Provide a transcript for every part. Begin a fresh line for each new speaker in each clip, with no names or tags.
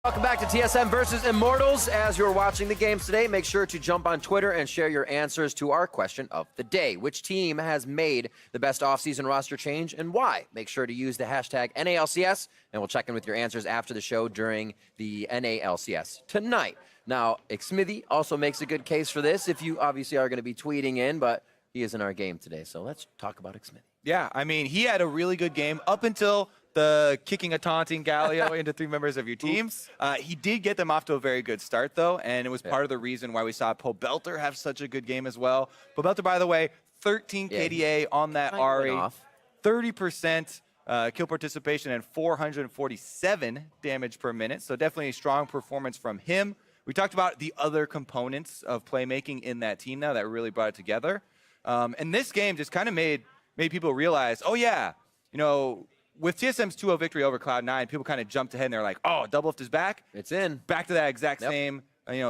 Welcome back to TSM versus Immortals. As you're watching the games today, make sure to jump on Twitter and share your answers to our question of the day. Which team has made the best offseason roster change and why? Make sure to use the hashtag NALCS, and we'll check in with your answers after the show during the NALCS tonight. Now, Xmithy also makes a good case for this if you obviously are going to be tweeting in, but he is in our game today, so let's talk about Xmithy.
Yeah, I mean, he had a really good game up until the kicking a taunting Galio into 3 members of your teams. He did get them off to a very good start, though, and it was part of the reason why we saw Pobelter have such a good game as well. Pobelter, by the way, 13 KDA on that Ari, 30% kill participation, and 447 damage per minute, so definitely a strong performance from him. We talked about the other components of playmaking in that team now that really brought it together. And this game just kind of made people realize, oh yeah, you know, with TSM's 2-0 victory over Cloud9, people kind of jumped ahead and they're like, oh, Doublelift is back.
It's in.
Back to that exact same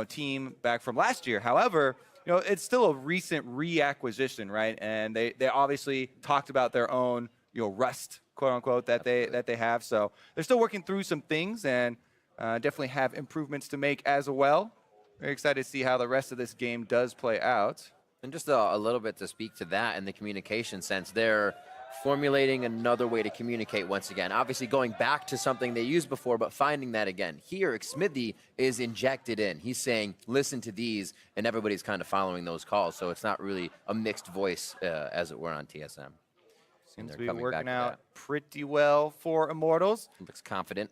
team back from last year. However, you know, it's still a recent reacquisition, right? And they obviously talked about their own, you know, rust, quote unquote, that they have. So they're still working through some things and definitely have improvements to make as well. Very excited to see how the rest of this game does play out.
And just a little bit to speak to that in the communication sense, they're formulating another way to communicate once again. Obviously going back to something they used before, but finding that again. Here, Xmithy is injected in. He's saying, listen to these, and everybody's kind of following those calls. So it's not really a mixed voice, as it were, on TSM.
Seems to be working out pretty well for Immortals.
Looks confident.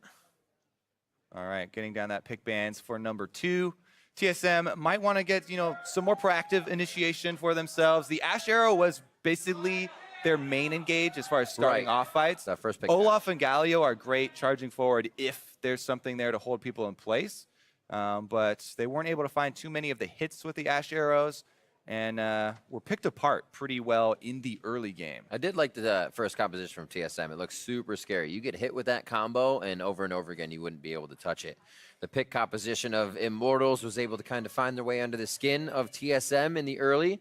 All right, getting down that pick bands for number 2. TSM might want to get, you know, some more proactive initiation for themselves. The Ash Arrow was basically their main engage as far as starting off fights.
That first pick
Olaf and Galio are great charging forward if there's something there to hold people in place. But they weren't able to find too many of the hits with the Ash Arrows and were picked apart pretty well in the early game.
I did like the first composition from TSM. It looks super scary. You get hit with that combo, and over again, you wouldn't be able to touch it. The pick composition of Immortals was able to kind of find their way under the skin of TSM in the early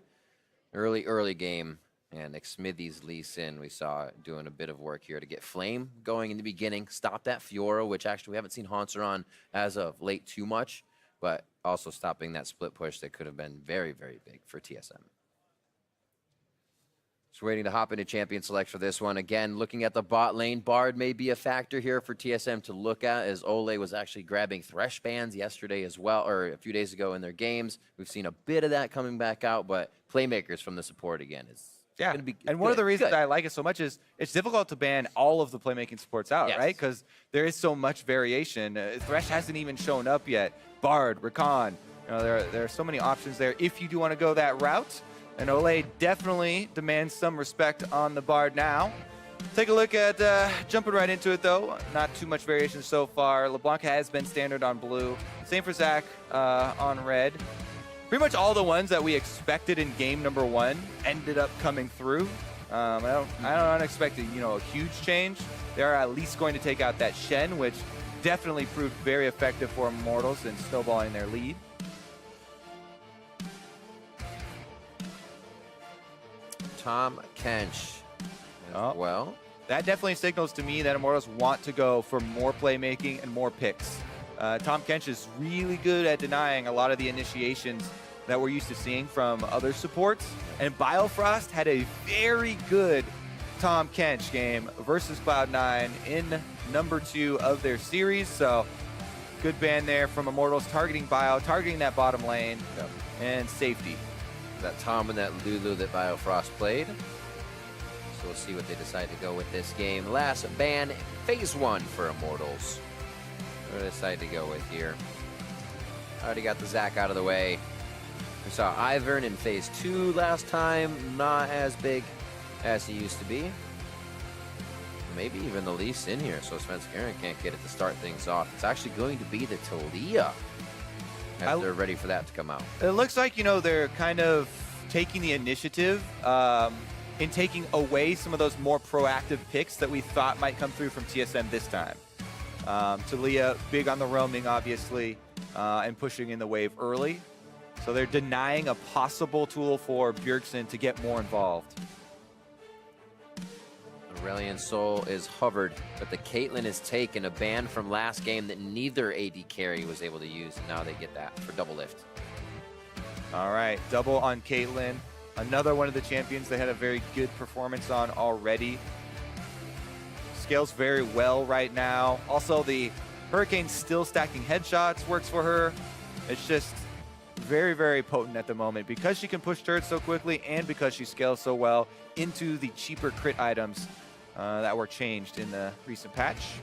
game. And Xmithy's Lee Sin, we saw doing a bit of work here to get Flame going in the beginning, stop that Fiora, which actually we haven't seen Haunter on as of late too much, but also stopping that split push that could have been very, very big for TSM. Just waiting to hop into champion select for this one. Again, looking at the bot lane, Bard may be a factor here for TSM to look at, as Ole was actually grabbing Thresh bans yesterday as well, or a few days ago in their games. We've seen a bit of that coming back out, but playmakers from the support again is
and one of the reasons I like it so much is it's difficult to ban all of the playmaking supports out, right? Because there is so much variation. Thresh hasn't even shown up yet. Bard, Rakan, you know, there are so many options there if you do want to go that route. And Ole definitely demands some respect on the Bard now. Take a look at jumping right into it, though. Not too much variation so far. LeBlanc has been standard on blue. Same for Zach on red. Pretty much all the ones that we expected in game number 1 ended up coming through. I don't expect a huge change. They are at least going to take out that Shen, which definitely proved very effective for Immortals in snowballing their lead.
Tom Kench as well.
That definitely signals to me that Immortals want to go for more playmaking and more picks. Tom Kench is really good at denying a lot of the initiations that we're used to seeing from other supports. And Biofrost had a very good Tom Kench game versus Cloud9 in number 2 of their series. So good ban there from Immortals, targeting Bio, targeting that bottom lane, and safety.
That Tom and that Lulu that Biofrost played. So we'll see what they decide to go with this game. Last ban, phase 1 for Immortals. What do they decide to go with here? Already got the Zac out of the way. We saw Ivern in phase 2 last time. Not as big as he used to be. Maybe even the Lee Sin here, so Svenskeren can't get it to start things off. It's actually going to be the Talia as they're ready for that to come out.
It looks like, they're kind of taking the initiative in taking away some of those more proactive picks that we thought might come through from TSM this time. Talia, big on the roaming, obviously, and pushing in the wave early. So they're denying a possible tool for Bjergsen to get more involved.
Aurelion Sol is hovered, but the Caitlyn is taken, a ban from last game that neither AD carry was able to use, and now they get that for double lift.
All right, double on Caitlyn. Another one of the champions they had a very good performance on already. Scales very well right now. Also, the Hurricane's still stacking headshots works for her. It's just very, very potent at the moment because she can push turrets so quickly and because she scales so well into the cheaper crit items that were changed in the recent patch.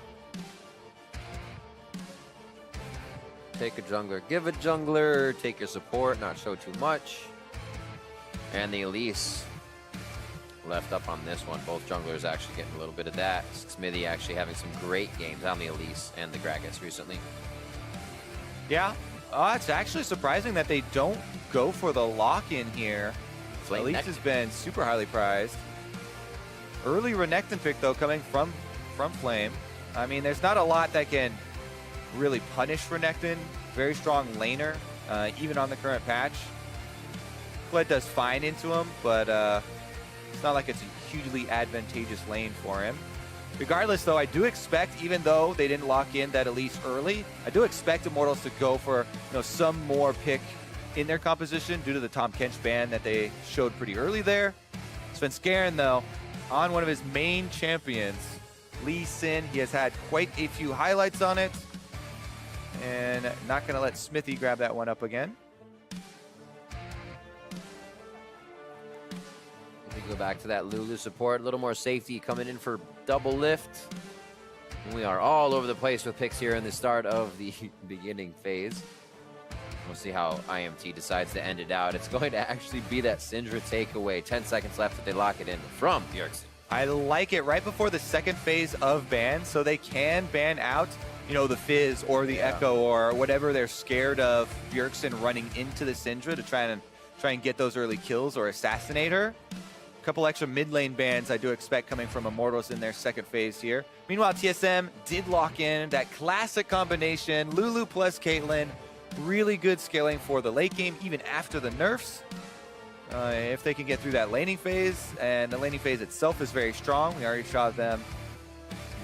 Take a jungler, give a jungler, take your support, not show too much. And the Elise left up on this one. Both junglers actually getting a little bit of that. Smithy actually having some great games on the Elise and the Gragas recently.
Yeah, it's actually surprising that they don't go for the lock-in here. Elise has been super highly prized. Early Renekton pick, though, coming from Flame. I mean, there's not a lot that can really punish Renekton. Very strong laner, even on the current patch. Fled does fine into him, but it's not like it's a hugely advantageous lane for him. Regardless, though, I do expect, even though they didn't lock in that Elise early, I do expect Immortals to go for some more pick in their composition due to the Tom Kench ban that they showed pretty early there. Svenskeren, though, on one of his main champions, Lee Sin. He has had quite a few highlights on it. And not going to let Smithy grab that one up again.
We go back to that Lulu support. A little more safety coming in for double lift. And we are all over the place with picks here in the start of the beginning phase. We'll see how IMT decides to end it out. It's going to actually be that Syndra takeaway. 10 seconds left if they lock it in from Bjergsen.
I like it right before the second phase of ban, so they can ban out, the Fizz or the Echo or whatever they're scared of Bjergsen running into the Syndra to try and get those early kills or assassinate her. A couple extra mid lane bans I do expect coming from Immortals in their second phase here. Meanwhile, TSM did lock in that classic combination, Lulu plus Caitlyn. Really good scaling for the late game, even after the nerfs. If they can get through that laning phase, and the laning phase itself is very strong. We already saw them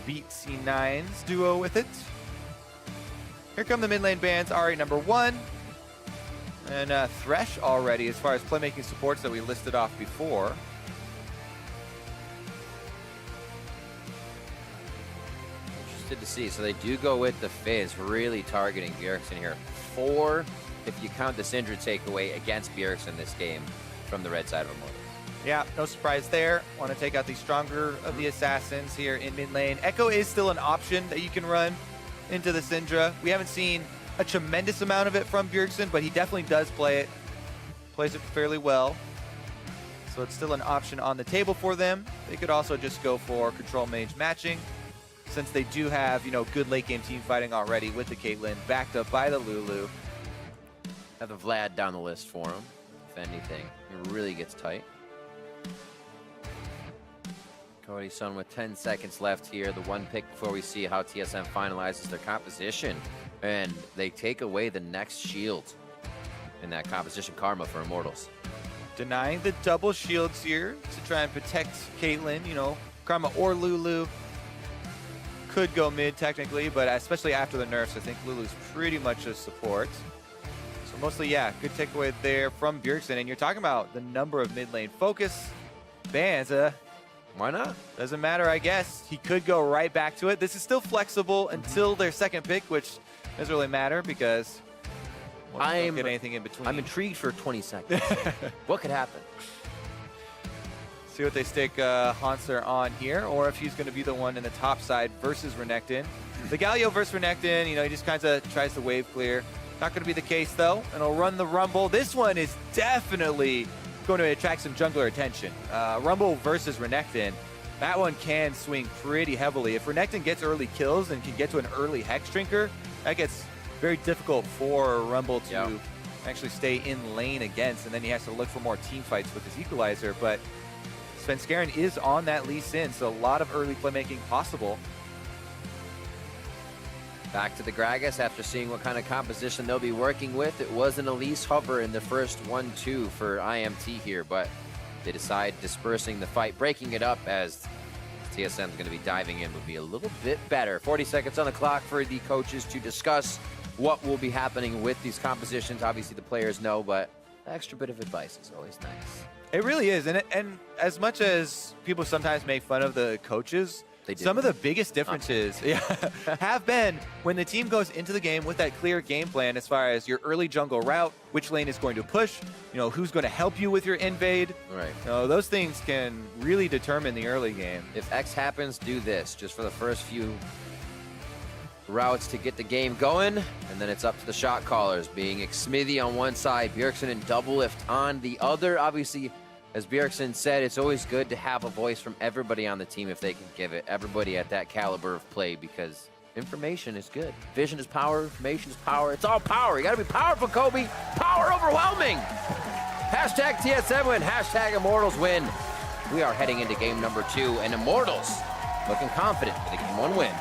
beat C9's duo with it. Here come the mid lane bans, Ari #1. And Thresh already, as far as playmaking supports that we listed off before.
Interested to see. So they do go with the Fizz, really targeting Bjergsen here. 4, if you count the Syndra takeaway against Bjergsen this game from the red side of Immortals.
Yeah, no surprise there. Want to take out the stronger of the assassins here in mid lane. Echo is still an option that you can run into the Syndra. We haven't seen a tremendous amount of it from Bjergsen, but he definitely does play it. Plays it fairly well. So it's still an option on the table for them. They could also just go for control mage matching, since they do have, good late game team fighting already with the Caitlyn, backed up by the Lulu.
Have the Vlad down the list for him, if anything. It really gets tight. Cody Sun with 10 seconds left here. The one pick before we see how TSM finalizes their composition. And they take away the next shield in that composition, Karma, for Immortals.
Denying the double shields here to try and protect Caitlyn. Karma or Lulu could go mid technically, but especially after the nerfs, I think Lulu's pretty much a support. So mostly, yeah, good takeaway there from Bjergsen. And you're talking about the number of mid lane focus bans.
Why not?
Doesn't matter, I guess. He could go right back to it. This is still flexible until their second pick, which doesn't really matter because I don't get anything in between.
I'm intrigued for 20 seconds. What could happen?
See what they stick Hanser on here, or if he's going to be the one in the top side versus Renekton. The Galio versus Renekton, he just kind of tries to wave clear. Not going to be the case, though, and he'll run the Rumble. This one is definitely going to attract some jungler attention. Rumble versus Renekton, that one can swing pretty heavily. If Renekton gets early kills and can get to an early Hex Drinker, that gets very difficult for Rumble to actually stay in lane against, and then he has to look for more team fights with his Equalizer. But Svenskeren is on that Lee Sin, so a lot of early playmaking possible.
Back to the Gragas after seeing what kind of composition they'll be working with. It was an Elise hover in the first 1-2 for IMT here, but they decide dispersing the fight, breaking it up as TSM is going to be diving in would be a little bit better. 40 seconds on the clock for the coaches to discuss what will be happening with these compositions. Obviously, the players know, but an extra bit of advice is always nice.
It really is. And as much as people sometimes make fun of the coaches, some of the biggest differences have been when the team goes into the game with that clear game plan as far as your early jungle route, which lane is going to push, who's going to help you with your invade.
Right.
Those things can really determine the early game.
If X happens, do this just for the first few routes to get the game going, and then it's up to the shot callers, being Smithy on one side, Bjergsen and Doublelift on the other. Obviously, as Bjergsen said, it's always good to have a voice from everybody on the team if they can give it. Everybody at that caliber of play, because information is good. Vision is power, information is power. It's all power. You gotta be powerful, Kobe. Power overwhelming. Hashtag TSM win, hashtag Immortals win. We are heading into game number 2, and Immortals looking confident for the game 1 win.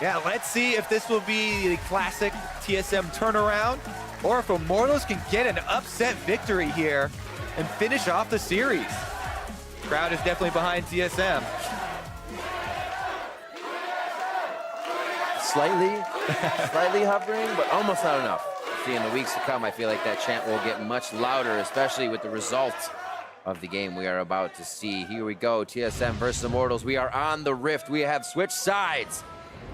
Yeah, let's see if this will be the classic TSM turnaround, or if Immortals can get an upset victory here and finish off the series. Crowd is definitely behind TSM.
Slightly hovering, but almost not enough. See, in the weeks to come, I feel like that chant will get much louder, especially with the result of the game we are about to see. Here we go, TSM versus Immortals. We are on the rift. We have switched sides,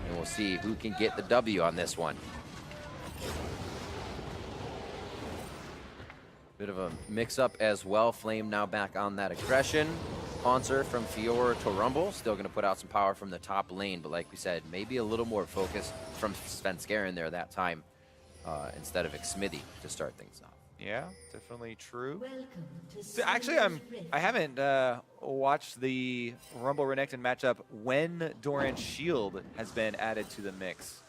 and we'll see who can get the W on this one. Bit of a mix-up as well. Flame now back on that aggression. Poncer from Fiora to Rumble. Still going to put out some power from the top lane, but like we said, maybe a little more focus from Svenskeren there that time instead of Smithy to start things off.
Yeah, definitely true. So actually, I haven't watched the Rumble Renekton matchup when Doran's shield has been added to the mix.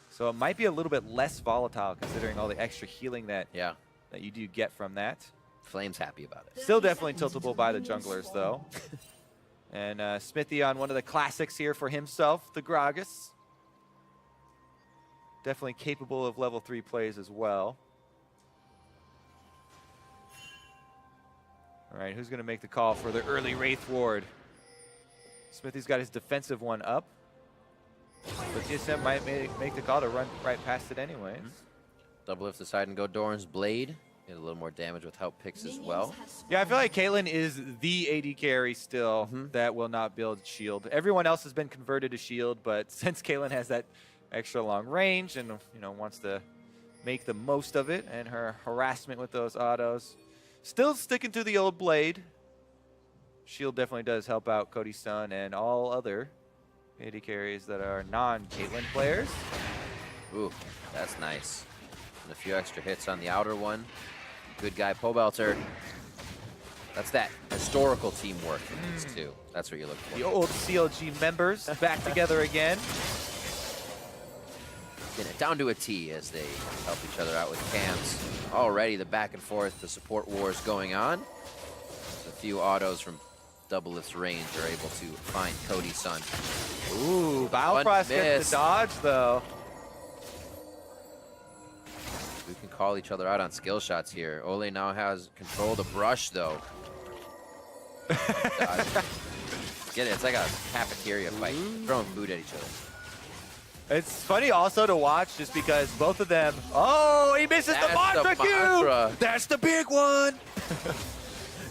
So it might be a little bit less volatile considering all the extra healing that you do get from that.
Flame's happy about it.
Still definitely tiltable by the junglers, though. And Smithy on one of the classics here for himself, the Gragas. Definitely capable of level 3 plays as well. All right, who's going to make the call for the early Wraith Ward? Smithy's got his defensive one up. But TSM might make the call to run right past it anyways.
Doublelift deciding to go Doran's Blade. Get a little more damage with help picks as well.
Yeah, I feel like Caitlyn is the AD carry still that will not build shield. Everyone else has been converted to shield, but since Caitlyn has that extra long range and wants to make the most of it, and her harassment with those autos, still sticking to the old blade. Shield definitely does help out Cody's son and all other AD carries that are non-Caitlyn players.
Ooh, that's nice. And a few extra hits on the outer one. Good guy, Pobelter. That's that historical teamwork from these two. That's what you're looking for.
The old CLG members back together again.
Getting it down to a T as they help each other out with cams. Already the back and forth, the support wars going on. A few autos from Doublelift's range are able to find Cody's son.
Ooh, Biofrost gets the dodge though.
We can call each other out on skill shots here. Ole now has control of the brush though. Get it, it's like a cafeteria fight, throwing food at each other.
It's funny also to watch just because both of them, oh, he misses the mantra Q! That's the big one!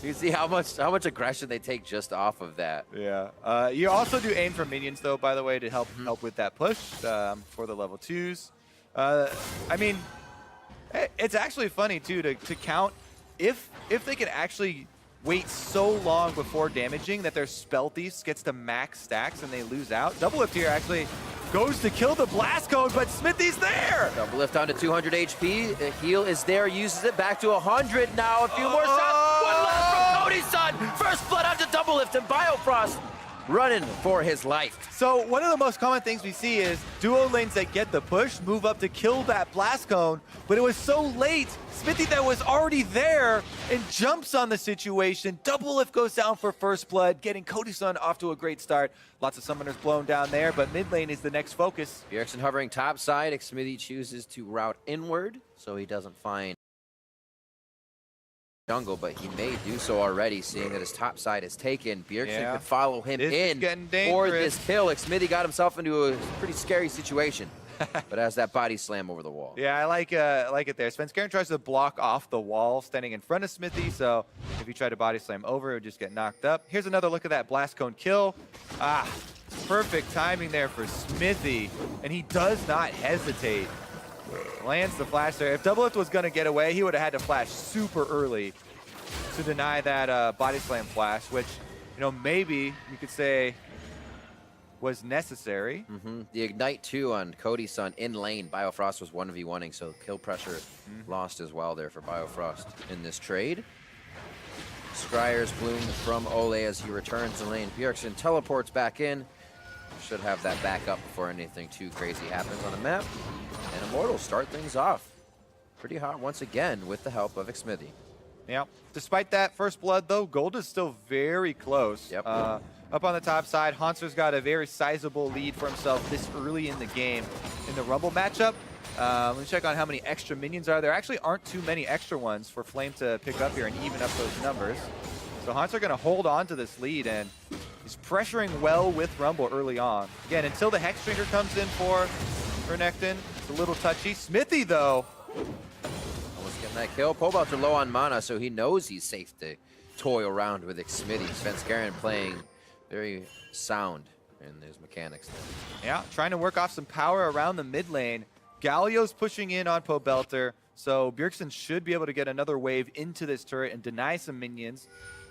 You see how much aggression they take just off of that.
Yeah. You also do aim for minions though, by the way, to help with that push for the level 2s. I mean, it's actually funny too to count if they can actually wait so long before damaging that their Spell Thief gets to max stacks and they lose out. Doublelift here actually goes to kill the Blast Cone, but Smithy's there!
Doublelift on to 200 HP. The heal is there, uses it back to 100 now. A few more shots. One left from Cody's son. First blood onto Doublelift, and Biofrost running for his life.
So one of the most common things we see is duo lanes that get the push move up to kill that Blast Cone, but it was so late. Smithy that was already there and jumps on the situation. Doublelift goes down for first blood, getting Cody's son off to a great start. Lots of summoners blown down there, but mid lane is the next focus.
Bjergsen hovering top side. Smithy chooses to route inward so he doesn't find jungle, but he may do so already, seeing that his top side is taken. Bjergsen could follow him
in
for this kill. Xmithie got himself into a pretty scary situation, but has that body slam over the wall.
Yeah, I like it there. Svenskeren tries to block off the wall standing in front of Xmithie, so if you try to body slam over, it would just get knocked up. Here's another look at that blast cone kill. Perfect timing there for Xmithie, and he does not hesitate. Lands the flash there. If Doublelift was going to get away, he would have had to flash super early to deny that body slam flash, which, you know, maybe you could say was necessary.
The Ignite 2 on Cody-san in lane. Biofrost was 1v1ing, so kill pressure lost as well there for Biofrost in this trade. Scryer's Bloom from Ole as he returns to lane. Bjergsen teleports back in. Should have that back up before anything too crazy happens on the map. And Immortals start things off pretty hot once again with the help of Xmithie.
Yeah. Despite that first blood, though, gold is still very close.
Yep.
Up on the top side, Hauntzer's got a very sizable lead for himself this early in the game. In the Rumble matchup, let me check on how many extra minions are there. Actually aren't too many extra ones for Flame to pick up here and even up those numbers. So Hauntzer's going to hold on to this lead, and he's pressuring well with Rumble early on. Again, until the Hex Drinker comes in for Nectin, it's a little touchy. Xmithie, though,
almost getting that kill. Pobelter low on mana, so he knows he's safe to toy around with Xmithie. Svenskeren playing very sound in his mechanics there.
Yeah, trying to work off some power around the mid lane. Galio's pushing in on Pobelter, so Bjergsen should be able to get another wave into this turret and deny some minions.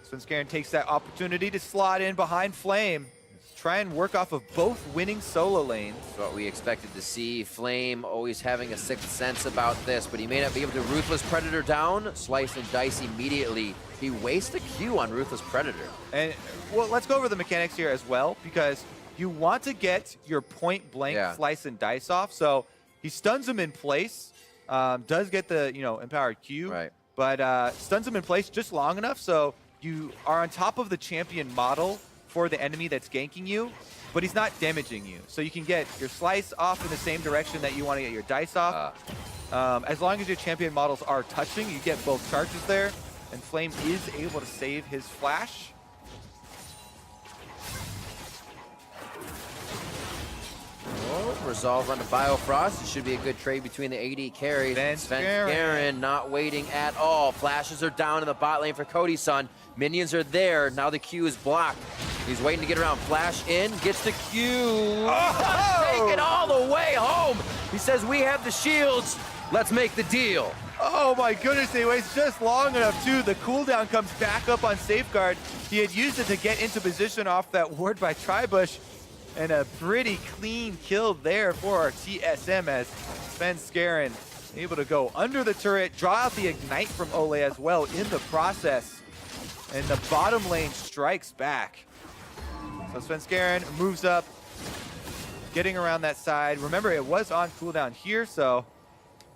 Svenskeren takes that opportunity to slot in behind Flame. Try and work off of both winning solo lanes.
What we expected to see. Flame always having a sixth sense about this, but he may not be able to Ruthless Predator down. Slice and dice immediately. He wastes a Q on Ruthless Predator.
And, well, let's go over the mechanics here as well, because you want to get your point blank slice and dice off. So he stuns him in place, does get the, you know, empowered Q, but stuns him in place just long enough so you are on top of the champion model for the enemy that's ganking you, but he's not damaging you. So you can get your slice off in the same direction that you want to get your dice off. As long as your champion models are touching, you get both charges there, and Flame is able to save his flash.
Resolve onto Biofrost. It should be a good trade between the AD carries. Svenskeren not waiting at all. Flashes are down in the bot lane for Cody-san. Minions are there. Now the Q is blocked. He's waiting to get around. Flash in, gets the Q. Take it all the way home. He says, we have the shields. Let's make the deal.
Oh my goodness, he waits just long enough too. The cooldown comes back up on Safeguard. He had used it to get into position off that ward by Tribush. And a pretty clean kill there for our TSM as Svenskeren able to go under the turret, draw out the Ignite from Ole as well in the process. And the bottom lane strikes back. So Svenskeren moves up, getting around that side. Remember, it was on cooldown here, so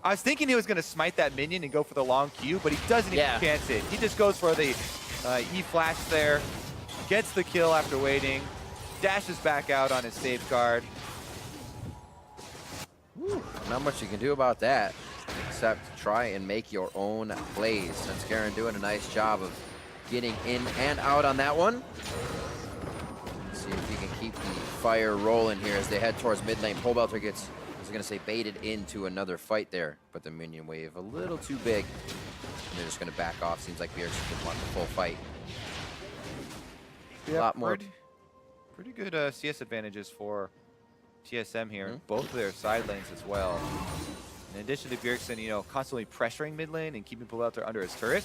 I was thinking he was going to smite that minion and go for the long Q, but he doesn't even chance it. He just goes for the E-flash there, gets the kill after waiting. Dashes back out on his Safeguard.
Not much you can do about that, except try and make your own plays. Svenskeren doing a nice job of getting in and out on that one. Let's see if he can keep the fire rolling here as they head towards mid lane. Pobelter gets, I was going to say, baited into another fight there, but the minion wave a little too big. And they're just going to back off. Seems like Bjergsen didn't want the full fight.
A lot more. Pretty good CS advantages for TSM here. Both of their side lanes as well. In addition to Bjergsen, you know, constantly pressuring mid lane and keeping Pobelter under his turret,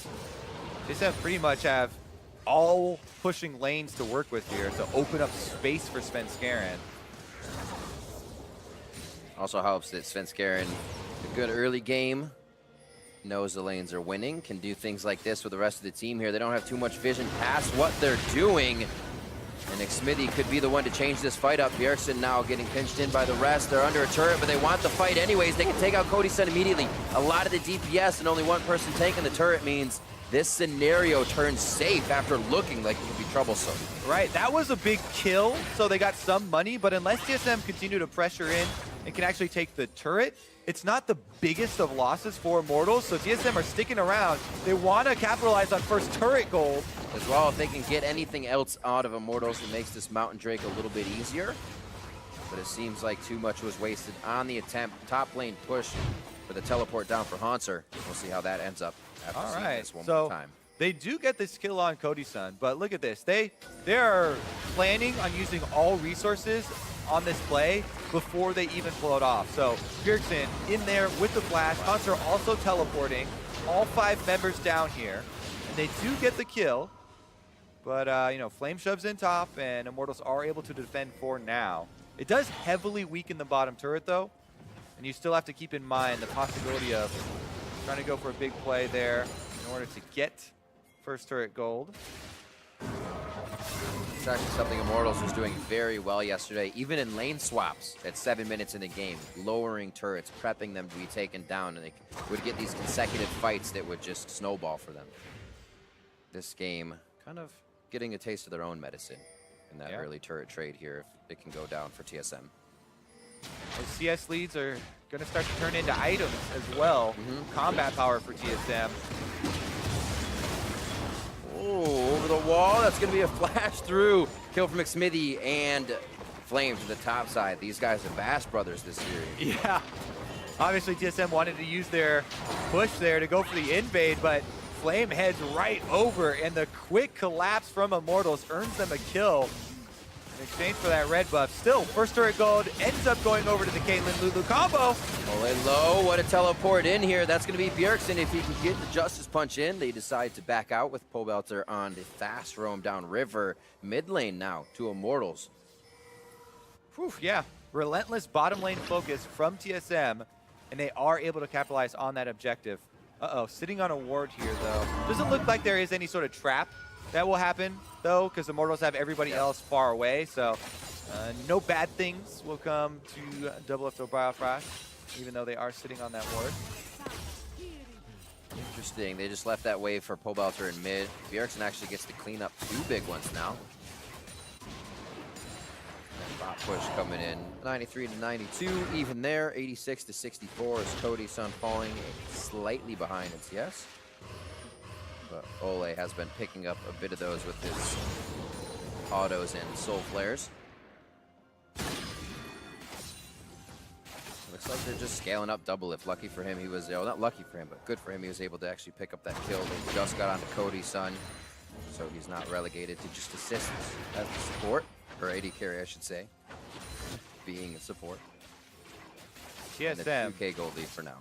TSM pretty much have all pushing lanes to work with here to open up space for Svenskeren.
Also helps that Svenskeren, a good early game, knows the lanes are winning, can do things like this with the rest of the team here. They don't have too much vision past what they're doing. And Xmithie could be the one to change this fight up. Bjergsen now getting pinched in by the rest. They're under a turret, but they want the fight anyways. They can take out Cody-san immediately. A lot of the DPS and only one person taking the turret means this scenario turns safe after looking like it could be troublesome.
Right, that was a big kill, so they got some money, but unless TSM continue to pressure in and can actually take the turret, it's not the biggest of losses for Immortals, so TSM are sticking around. They want to capitalize on first turret gold.
As well, if they can get anything else out of Immortals, it makes this Mountain Drake a little bit easier. But it seems like too much was wasted on the attempt. Top lane push for the teleport down for Hanser. We'll see how that ends up after seeing this one more time.
They do get this kill on Cody-san, but look at this. They are planning on using all resources on this play before they even pull it off. So Bjergsen in there with the flash. Hanser also teleporting. All 5 members down here. And they do get the kill. But, you know, Flame shoves in top, and Immortals are able to defend for now. It does heavily weaken the bottom turret, though. And you still have to keep in mind the possibility of trying to go for a big play there in order to get first turret gold.
It's actually something Immortals was doing very well yesterday, even in lane swaps at 7 minutes in the game, lowering turrets, prepping them to be taken down, and they would get these consecutive fights that would just snowball for them. This game kind of getting a taste of their own medicine in that early turret trade here, if it can go down for TSM.
Those CS leads are going to start to turn into items as well. Combat power for TSM.
Oh, over the wall. That's going to be a flash through. Kill from McSmithy and Flame to the top side. These guys are Bass Brothers this year.
Yeah. Obviously, TSM wanted to use their push there to go for the invade, but Flame heads right over, and the quick collapse from Immortals earns them a kill in exchange for that red buff. Still, first turret gold ends up going over to the Caitlyn Lulu combo.
Ole low, what a teleport in here. That's going to be Bjergsen if he can get the Justice Punch in. They decide to back out with Pobelter on the fast roam down river. Mid lane now to Immortals.
Whew, yeah, relentless bottom lane focus from TSM, and they are able to capitalize on that objective. Uh-oh, sitting on a ward here, though. Doesn't look like there is any sort of trap that will happen, though, because Immortals have everybody else far away, so no bad things will come to Double F Biofrost, even though they are sitting on that ward.
Interesting. They just left that wave for Pobelter in mid. Bjergsen actually gets to clean up 2 big ones now. Bot push coming in 93 to 92, even there. 86 to 64 is Cody-san falling slightly behind NCS. But Ole has been picking up a bit of those with his autos and soul flares. Looks like they're just scaling up double if. Lucky for him, he was, well, not lucky for him, but good for him, he was able to actually pick up that kill. They just got onto Cody-san, so he's not relegated to just assists as the support, or AD carry, I should say, being a support.
TSM.
And a 2K gold lead for now.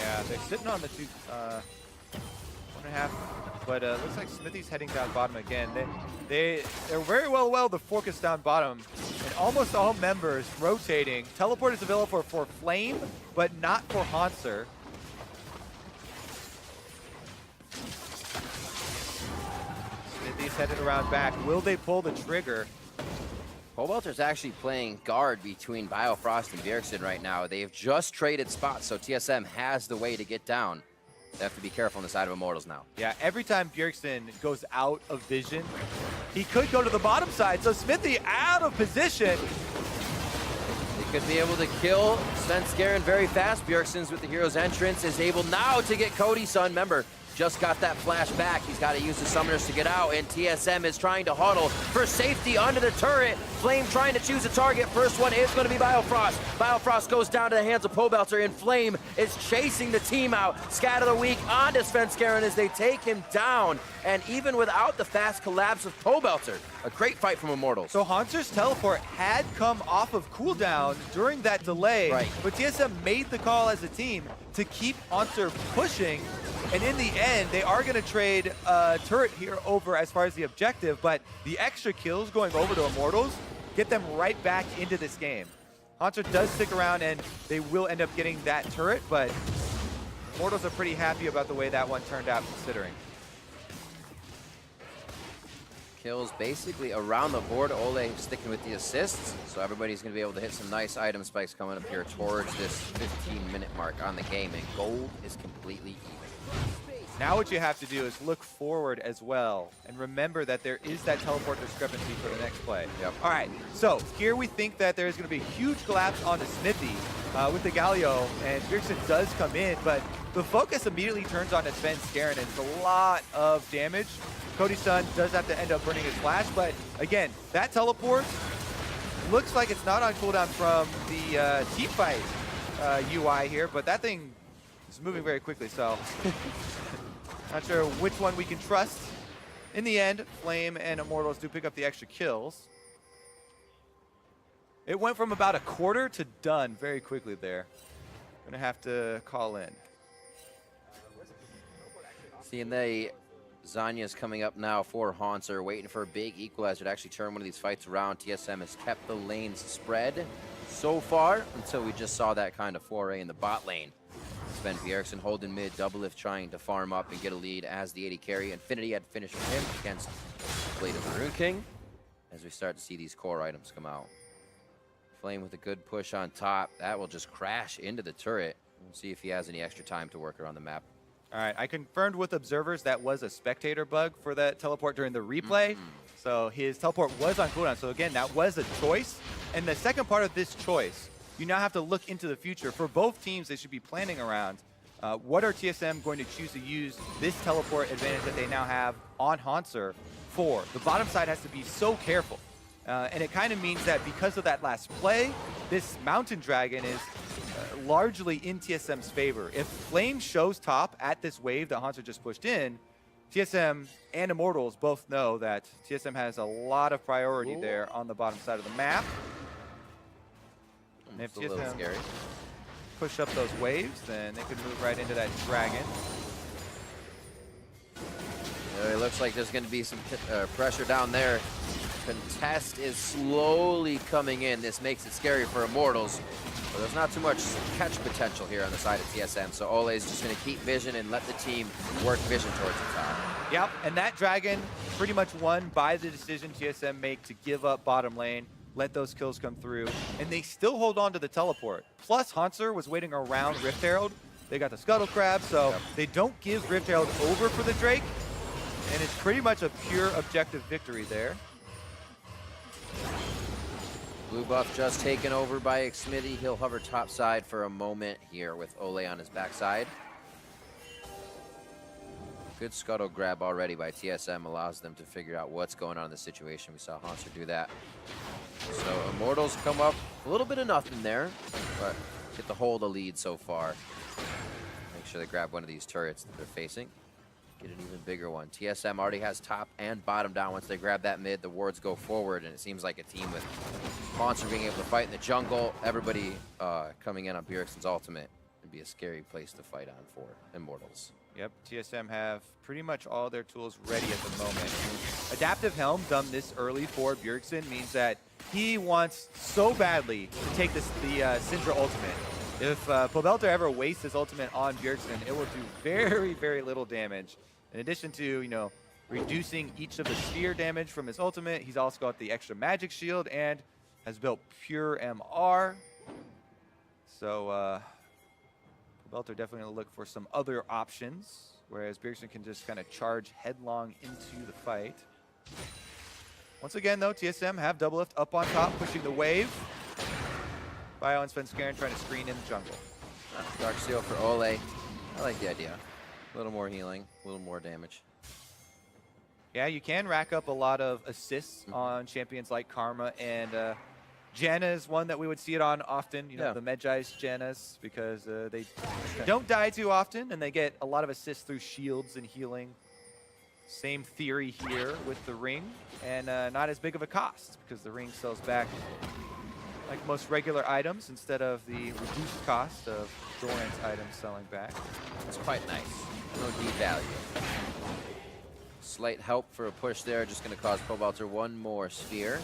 Yeah, they're sitting on the 1.5, but looks like Smithy's heading down bottom again. They're very well the focus down bottom, and almost all members rotating. Teleport is available for Flame, but not for Hanser. Smithy's headed around back. Will they pull the trigger?
Pobelter's actually playing guard between Biofrost and Bjergsen right now. They have just traded spots, so TSM has the way to get down. They have to be careful on the side of Immortals now.
Yeah, every time Bjergsen goes out of vision, he could go to the bottom side. So Smithy out of position.
They could be able to kill Svenskeren very fast. Bjergsen's with the hero's entrance is able now to get Cody-san. Remember, just got that flash back. He's got to use the summoners to get out, and TSM is trying to huddle for safety under the turret. Flame trying to choose a target. First one is going to be Biofrost. Biofrost goes down to the hands of Pobelter, and Flame is chasing the team out. Scatter the weak onto Svenskeren as they take him down, and even without the fast collapse of Pobelter, a great fight from Immortals.
So Hanser's teleport had come off of cooldown during that delay, but TSM made the call as a team to keep Hanser pushing. And in the end, they are going to trade turret here over as far as the objective, but the extra kills going over to Immortals get them right back into this game. Hanser does stick around, and they will end up getting that turret, but Immortals are pretty happy about the way that one turned out, considering.
Kills basically around the board. Ole sticking with the assists, so everybody's going to be able to hit some nice item spikes coming up here towards this 15-minute mark on the game, and gold is completely even.
Now what you have to do is look forward as well and remember that there is that teleport discrepancy for the next play.
Yep.
All right, so here we think that there's going to be a huge collapse on the Smithy with the Galio, and Bjergsen does come in, but the focus immediately turns on Sven Skaren, and it's a lot of damage. Cody's son does have to end up burning his flash, but again, that teleport looks like it's not on cooldown from the team fight UI here, but that thing is moving very quickly, so not sure which one we can trust. In the end, Flame and Immortals do pick up the extra kills. It went from about a quarter to done very quickly there. Gonna have to call in.
Seeing the Zanya's coming up now for Haunter, waiting for a big equalizer to actually turn one of these fights around. TSM has kept the lanes spread so far until we just saw that kind of foray in the bot lane. Sven Bjergsen holding mid, double lift trying to farm up and get a lead as the 80 carry. Infinity had finished for him against Blade of the Rune King as we start to see these core items come out. Flame with a good push on top. That will just crash into the turret. We'll see if he has any extra time to work around the map.
All right, I confirmed with observers that was a spectator bug for that teleport during the replay. So his teleport was on cooldown. So again, that was a choice. And the second part of this choice, you now have to look into the future. For both teams, they should be planning around what are TSM going to choose to use this teleport advantage that they now have on Haunter for. The bottom side has to be so careful. And it kind of means that because of that last play, this Mountain Dragon is largely in TSM's favor. If Flame shows top at this wave that Haunter just pushed in, TSM and Immortals both know that TSM has a lot of priority there on the bottom side of the map. And if TSM push up those waves, then they could move right into that dragon.
It looks like there's going to be some pressure down there. Contest is slowly coming in. This makes it scary for Immortals. But there's not too much catch potential here on the side of TSM. So Ole is just going to keep vision and let the team work vision towards the top.
Yep, and that dragon pretty much won by the decision TSM make to give up bottom lane, let those kills come through, and they still hold on to the teleport. Plus, Haunter was waiting around Rift Herald. They got the Scuttle Crab, so they don't give Rift Herald over for the Drake, and it's pretty much a pure objective victory there.
Blue buff just taken over by Xmitty. He'll hover top side for a moment here with Ole on his backside. Good scuttle grab already by TSM allows them to figure out what's going on in the situation. We saw Haunter do that. So Immortals come up a little bit of nothing there, but get the hold of lead so far. Make sure they grab one of these turrets that they're facing. Get an even bigger one. TSM already has top and bottom down. Once they grab that mid, the wards go forward, and it seems like a team with Monster being able to fight in the jungle. Everybody coming in on Bjergsen's ultimate would be a scary place to fight on for Immortals.
Yep, TSM have pretty much all their tools ready at the moment. Adaptive Helm done this early for Bjergsen means that he wants so badly to take the Syndra ultimate. If Pobelter ever wastes his ultimate on Bjergsen, it will do very, very little damage. In addition to, you know, reducing each of the sphere damage from his ultimate, he's also got the extra magic shield and has built pure MR. So Pobelter definitely going to look for some other options, whereas Bjergsen can just kind of charge headlong into the fight. Once again, though, TSM have double lift up on top, pushing the wave. Bio and Sven Skaren trying to screen in the jungle.
Dark Seal for Ole. I like the idea. A little more healing, a little more damage.
Yeah, you can rack up a lot of assists on champions like Karma, and Janna is one that we would see it on often, you know, the Medjai's Jannas, because they don't die too often, and they get a lot of assists through shields and healing. Same theory here with the ring, and not as big of a cost, because the ring sells back like most regular items instead of the reduced cost of Doran's items selling back.
It's quite nice. No deep value. Slight help for a push there, just going to cause Pobelter one more sphere.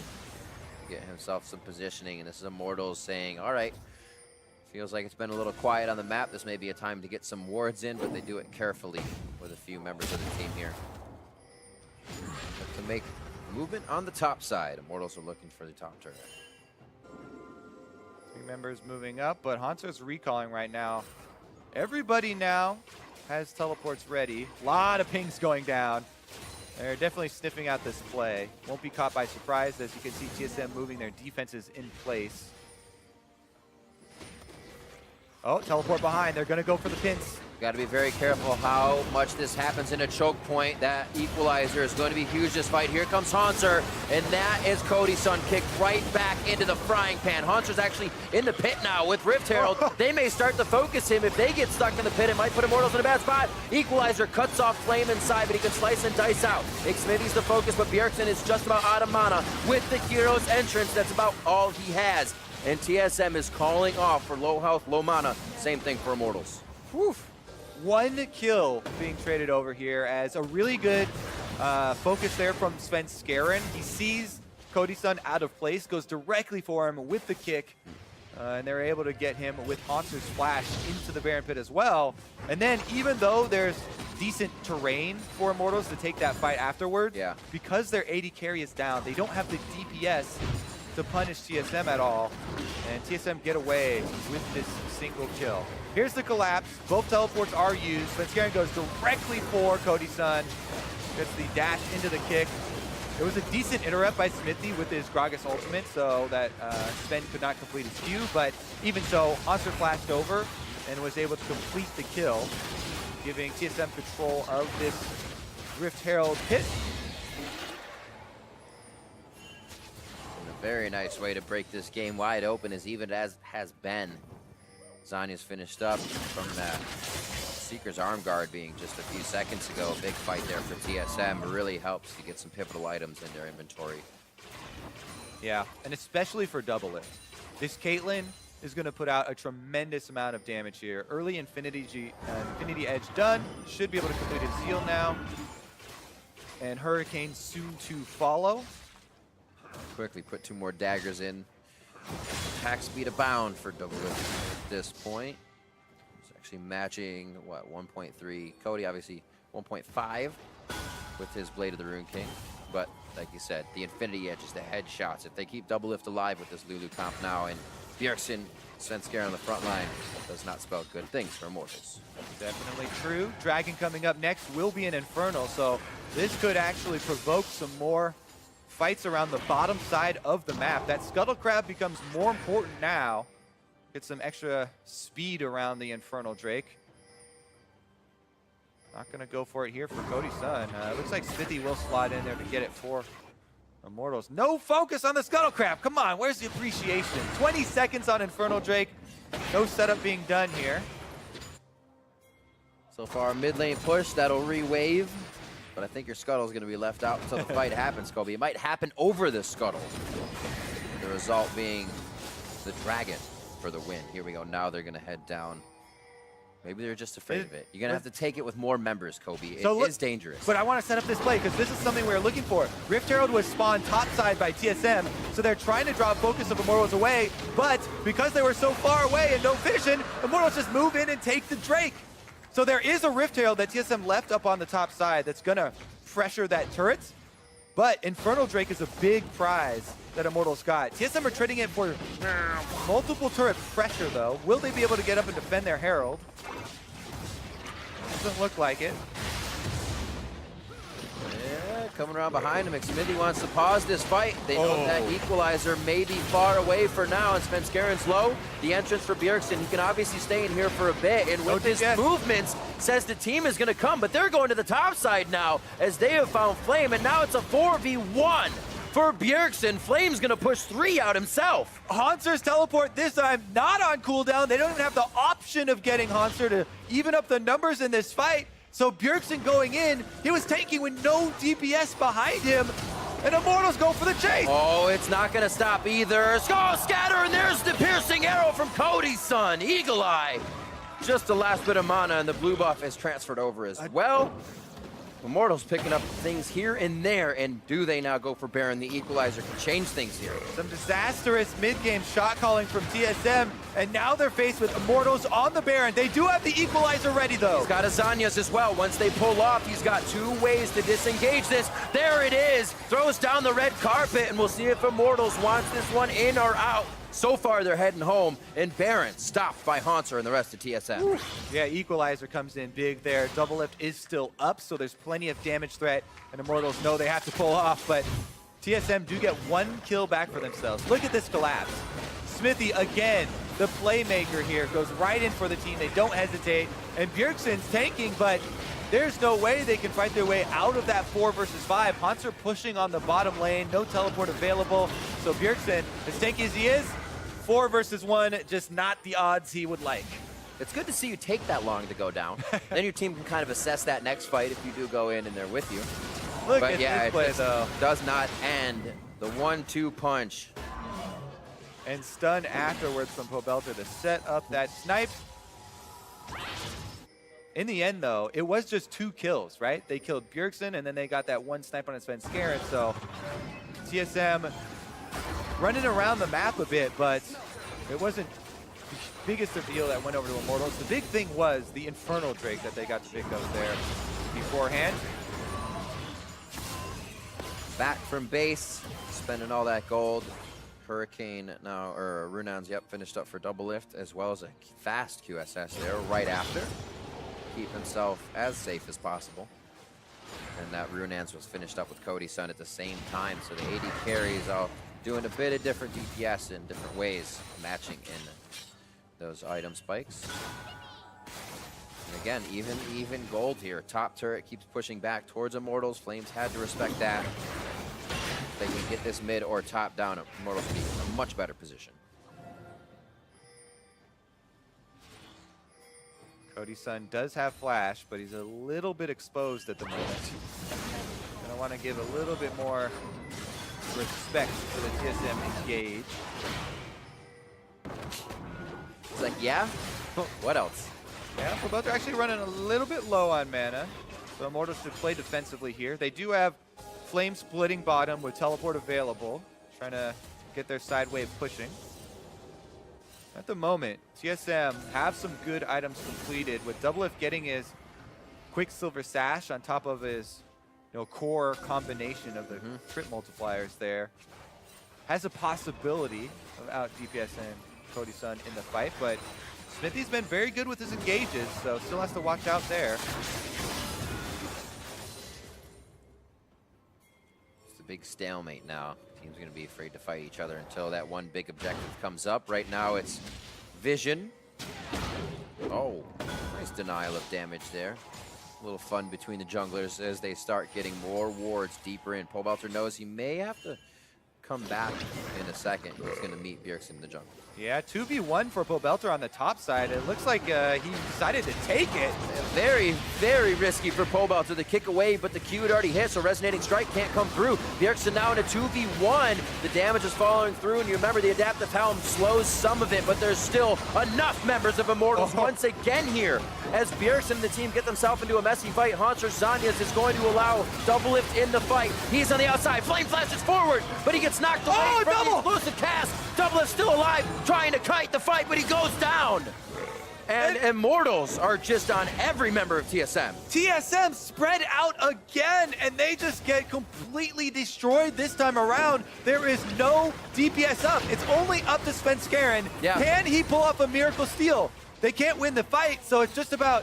Get himself some positioning, and this is Immortals saying, all right, feels like it's been a little quiet on the map. This may be a time to get some wards in, but they do it carefully with a few members of the team here. But to make movement on the top side, Immortals are looking for the top turret.
3 members moving up, but Haunter's recalling right now. Everybody now has teleports ready. A lot of pings going down. They're definitely sniffing out this play. Won't be caught by surprise, as you can see TSM moving their defenses in place. Oh, teleport behind. They're going to go for the pins.
Got to be very careful how much this happens in a choke point. That equalizer is going to be huge this fight. Here comes Hanser, and that is Cody's kicked right back into the frying pan. Hanser's actually in the pit now with Rift Herald. They may start to focus him. If they get stuck in the pit, it might put Immortals in a bad spot. Equalizer cuts off Flame inside, but he can slice and dice out. Smithy's the focus, but Bjergsen is just about out of mana. With the hero's entrance, that's about all he has. And TSM is calling off for low health, low mana. Same thing for Immortals.
Woof. 1 kill being traded over here as a really good focus there from Svenskeren. He sees Cody's out of place, goes directly for him with the kick, and they're able to get him with Hanser's flash into the Baron pit as well. And then even though there's decent terrain for Immortals to take that fight afterwards, because their AD carry is down, they don't have the DPS to punish TSM at all, and TSM get away with this single kill. Here's the collapse. Both teleports are used. Svenskeren goes directly for Cody's. Gets the dash into the kick. It was a decent interrupt by Smithy with his Gragas ultimate, so that Sven could not complete his Q, but even so, Hanser flashed over and was able to complete the kill, giving TSM control of this Rift Herald pit.
Very nice way to break this game wide open, as even as has been. Zanya's finished up from that Seeker's arm guard being just a few seconds ago. A big fight there for TSM. Really helps to get some pivotal items in their inventory.
Yeah, and especially for double lift. This Caitlyn is going to put out a tremendous amount of damage here. Early Infinity Edge done. Should be able to complete his seal now. And Hurricane soon to follow.
Quickly put 2 more daggers in. Attack speed abound for double lift at this point. It's actually matching, what, 1.3. Cody, obviously, 1.5 with his Blade of the Rune King. But, like you said, the Infinity Edge is the headshots. If they keep double lift alive with this Lulu comp now, and Bjergsen, Svenskeren on the front line, does not spell good things for Immortals.
Definitely true. Dragon coming up next will be an Infernal, so this could actually provoke some more fights around the bottom side of the map. That Scuttle Crab becomes more important now. Get some extra speed around the Infernal Drake. Not going to go for it here for Cody's. Looks like Smithy will slide in there to get it for Immortals. No focus on the Scuttle Crab. Come on, where's the appreciation? 20 seconds on Infernal Drake. No setup being done here.
So far, mid lane push, that'll re-wave. But I think your Scuttle is going to be left out until the fight happens, Kobe. It might happen over the Scuttle. The result being the Dragon for the win. Here we go. Now they're going to head down. Maybe they're just afraid of it. You're going to have to take it with more members, Kobe. It is dangerous.
But I want to set up this play because this is something we're looking for. Rift Herald was spawned topside by TSM, so they're trying to draw focus of Immortals away. But because they were so far away and no vision, Immortals just move in and take the Drake. So there is a Rift Herald that TSM left up on the top side that's going to pressure that turret. But Infernal Drake is a big prize that Immortals got. TSM are trading it for multiple turret pressure, though. Will they be able to get up and defend their Herald? Doesn't look like it.
Yeah, coming around behind him. Smithy wants to pause this fight. They know that equalizer may be far away for now, and Svenskeren's low. The entrance for Bjergsen, he can obviously stay in here for a bit, and with his movements, says the team is going to come, but they're going to the top side now, as they have found Flame, and now it's a 4v1 for Bjergsen. Flame's going to push 3 out himself.
Hanser's teleport this time not on cooldown. They don't even have the option of getting Hanser to even up the numbers in this fight. So Bjergsen going in, he was tanking with no DPS behind him, and Immortals go for the chase.
Oh, it's not going to stop either. Skull Scatter, and there's the piercing arrow from Cody's son, Eagle Eye. Just the last bit of mana, and the blue buff is transferred over as well. Immortals picking up things here and there, and do they now go for Baron? The equalizer can change things here.
Some disastrous mid-game shot calling from TSM, and now they're faced with Immortals on the Baron. They do have the equalizer ready, though.
He's got Azanias as well. Once they pull off, he's got 2 ways to disengage this. There it is. Throws down the red carpet, and we'll see if Immortals wants this one in or out. So far, they're heading home, and Baron stopped by Haunter and the rest of TSM.
Ooh. Yeah, Equalizer comes in big there. Double lift is still up, so there's plenty of damage threat, and Immortals know they have to pull off, but TSM do get 1 kill back for themselves. Look at this collapse. Smithy, again, the playmaker here, goes right in for the team. They don't hesitate, and Bjergsen's tanking, but there's no way they can fight their way out of that 4 versus 5. Haunter pushing on the bottom lane, no teleport available, so Bjergsen, as tanky as he is, 4 versus 1, just not the odds he would like.
It's good to see you take that long to go down. Then your team can kind of assess that next fight if you do go in and they're with you.
Look
but
at
yeah,
this play,
it
though.
does not end. The 1-2 punch.
And stun afterwards from Pobelter to set up that snipe. In the end, though, it was just 2 kills, right? They killed Bjergsen, and then they got that 1 snipe on Svenskeren. So TSM running around the map a bit, but it wasn't the biggest reveal that went over to Immortals. The big thing was the Infernal Drake that they got to pick up there beforehand.
Back from base, spending all that gold. Hurricane now, or Runans, yep, finished up for double lift, as well as a fast QSS there right after. Keep himself as safe as possible. And that Runans was finished up with Cody's son at the same time, so the AD carries all doing a bit of different DPS in different ways, matching in those item spikes. And again, even gold here. Top turret keeps pushing back towards Immortals. Flames had to respect that. If they can get this mid or top down, Immortals will be in a much better position.
Cody's son does have flash, but he's a little bit exposed at the moment. Gonna want to give a little bit more respect to the TSM engage.
It's like, yeah? What else?
Yeah, we're both actually running a little bit low on mana. So Immortals should play defensively here. They do have Flame splitting bottom with teleport available. Trying to get their side wave pushing. At the moment, TSM have some good items completed, with Doublelift getting his Quicksilver Sash on top of his core combination of the crit multipliers there. Has a possibility of out DPSing Cody's son in the fight, but Smithy's been very good with his engages, so still has to watch out there.
It's a big stalemate now. Team's going to be afraid to fight each other until that one big objective comes up. Right now it's Vision. Oh, nice denial of damage there. A little fun between the junglers as they start getting more wards deeper in. Pobelter knows he may have to come back in a second. He's going to meet Bjergsen in the jungle.
Yeah, 2v1 for Pobelter on the top side. It looks like he decided to take it.
Very, very risky for Pobelter to kick away, but the Q had already hit, so Resonating Strike can't come through. Bjergsen now in a 2v1. The damage is following through, and you remember the Adaptive Helm slows some of it, but there's still enough members of Immortals once again here. As Bjergsen and the team get themselves into a messy fight, Haunter Zanyas is going to allow Doublelift in the fight. He's on the outside. Flame flashes forward, but he gets knocked away from the explosive cast. Doublelift still alive, trying to kite the fight, but he goes down. And Immortals are just on every member of TSM.
TSM spread out again, and they just get completely destroyed this time around. There is no DPS up. It's only up to Svenskeren.
Yeah.
Can he pull off a miracle steal? They can't win the fight, so it's just about...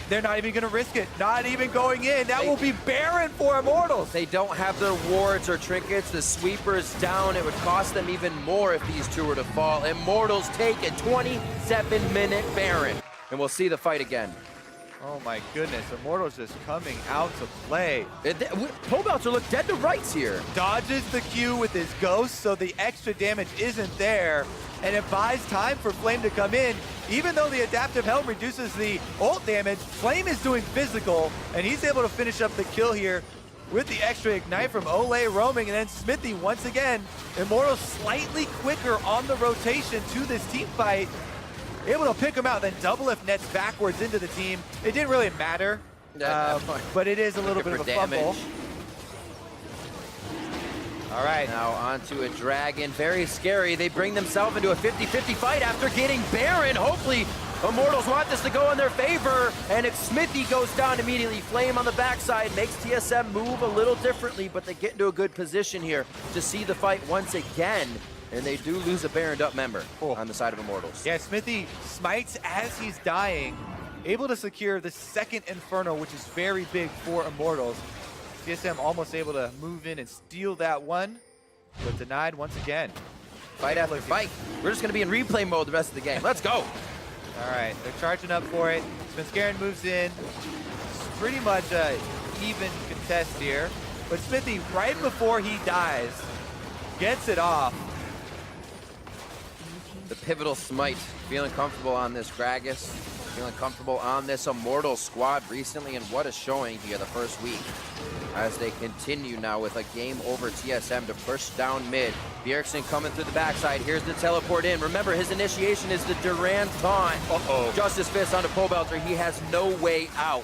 They're not even going to risk it. Not even going in. That will be barren for Immortals.
They don't have their wards or trinkets. The sweeper's down. It would cost them even more if these two were to fall. Immortals take a 27-minute Baron. And we'll see the fight again.
Oh my goodness. Immortals just coming out to play.
Pobelter look dead to rights here.
Dodges the Q with his ghost, so the extra damage isn't there. And it buys time for Flame to come in. Even though the Adaptive Helm reduces the ult damage, Flame is doing physical, and he's able to finish up the kill here with the extra Ignite from Olay roaming, and then Smithy once again. Immortals slightly quicker on the rotation to this team fight. Able to pick him out, then Doublelift nets backwards into the team. It didn't really matter, but it is a little bit of a fumble. All right.
Now onto a Dragon. Very scary. They bring themselves into a 50-50 fight after getting Baron. Hopefully, Immortals want this to go in their favor. And if Smithy goes down immediately, Flame on the backside makes TSM move a little differently, but they get into a good position here to see the fight once again. And they do lose a Baroned Up member on the side of Immortals.
Yeah, Smithy smites as he's dying, able to secure the second Inferno, which is very big for Immortals. TSM almost able to move in and steal that one, but denied once again.
Fight after fight. We're just going to be in replay mode the rest of the game. Let's go.
All right, they're charging up for it. Svenskeren moves in. It's pretty much a even contest here. But Smithy, right before he dies, gets it off.
The pivotal smite. Feeling comfortable on this Gragas. Feeling comfortable on this Immortal squad recently, and what a showing here the first week. As they continue now with a game over TSM to push down mid. Bjergsen coming through the backside. Here's the teleport in. Remember, his initiation is the Durand taunt. Justice Fist onto Pobelter. He has no way out.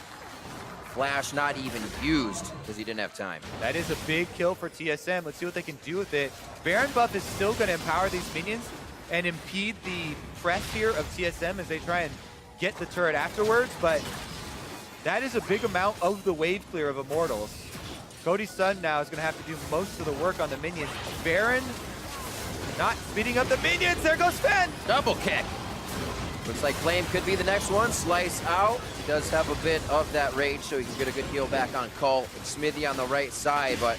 Flash not even used because he didn't have time.
That is a big kill for TSM. Let's see what they can do with it. Baron buff is still going to empower these minions and impede the press here of TSM as they try and get the turret afterwards, but that is a big amount of the wave clear of Immortals. Cody's son now is going to have to do most of the work on the minions. Baron not speeding up the minions. There goes Sven.
Double kick. Looks like Flame could be the next one. Slice out. He does have a bit of that rage, so he can get a good heal back on Cole. Smithy on the right side, but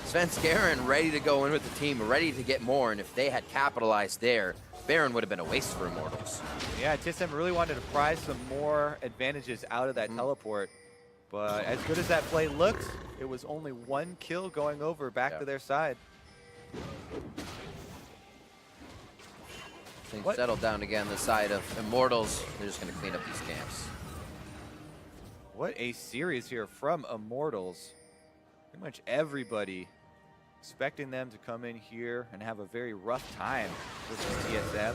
Svenskeren ready to go in with the team, ready to get more, and if they had capitalized there, Baron would have been a waste for Immortals.
Yeah, TSM really wanted to prize some more advantages out of that teleport. But as good as that play looked, it was only one kill going over back to their side.
Things settled down again the side of Immortals. They're just going to clean up these camps.
What a series here from Immortals. Pretty much everybody expecting them to come in here and have a very rough time with the TSM.